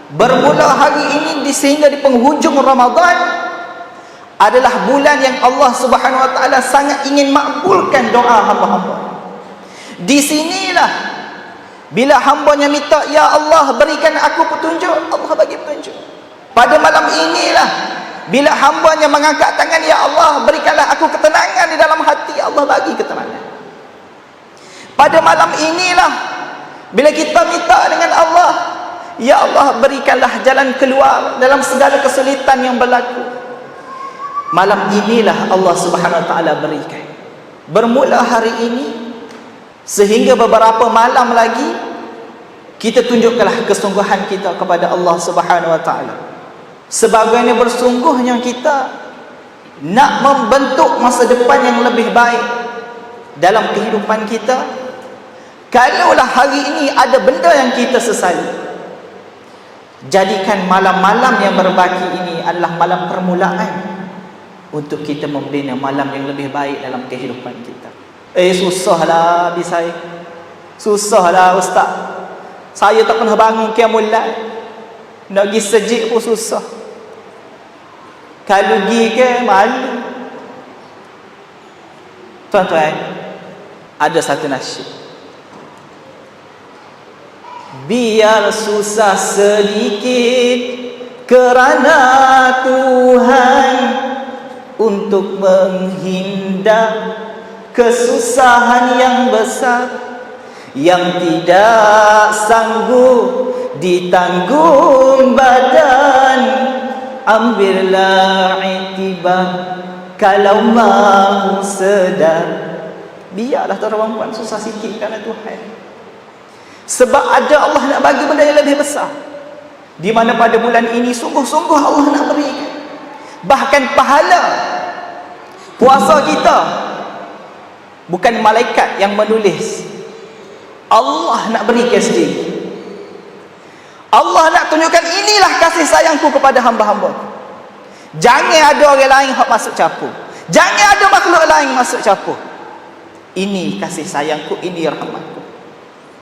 Bermula hari ini sehingga di penghujung Ramadan adalah bulan yang Allah Subhanahu wa taala sangat ingin makbulkan doa hamba-hamba. Di sinilah bila hambanya minta, ya Allah berikan aku petunjuk, Allah bagi petunjuk. Pada malam inilah bila hambanya mengangkat tangan, ya Allah berikanlah aku ketenangan di dalam hati, Allah bagi ketenangan. Pada malam inilah bila kita minta dengan Allah, ya Allah berikanlah jalan keluar dalam segala kesulitan yang berlaku. Malam inilah Allah Subhanahu wa taala berikan. Bermula hari ini sehingga beberapa malam lagi, kita tunjukkanlah kesungguhan kita kepada Allah Subhanahu wa taala. Sebagaimana bersungguhnya kita nak membentuk masa depan yang lebih baik dalam kehidupan kita. Kalaulah hari ini ada benda yang kita sesali, jadikan malam-malam yang berbaki ini adalah malam permulaan untuk kita membina malam yang lebih baik dalam kehidupan kita. Susahlah habis saya. Susahlah ustaz. Saya tak pernah bangun qiyamul lail. Nak pergi sejid pun susah. Kalau pergi ke malu. Tuan-tuan, ada satu nasyid. Biar susah sedikit kerana Tuhan, untuk menghindar kesusahan yang besar yang tidak sanggup ditanggung badan. Ambillah iktibar kalau mahu sedar. Biarlah tuan-tuan puan susah sikit kerana Tuhan, sebab ada Allah nak bagi benda yang lebih besar, di mana pada bulan ini sungguh-sungguh Allah nak berikan. Bahkan pahala puasa kita bukan malaikat yang menulis, Allah nak berikan sendiri. Allah nak tunjukkan, inilah kasih sayangku kepada hamba-hamba. Jangan ada orang lain yang masuk campur, jangan ada makhluk lain masuk campur. Ini kasih sayangku, ini rahmatku.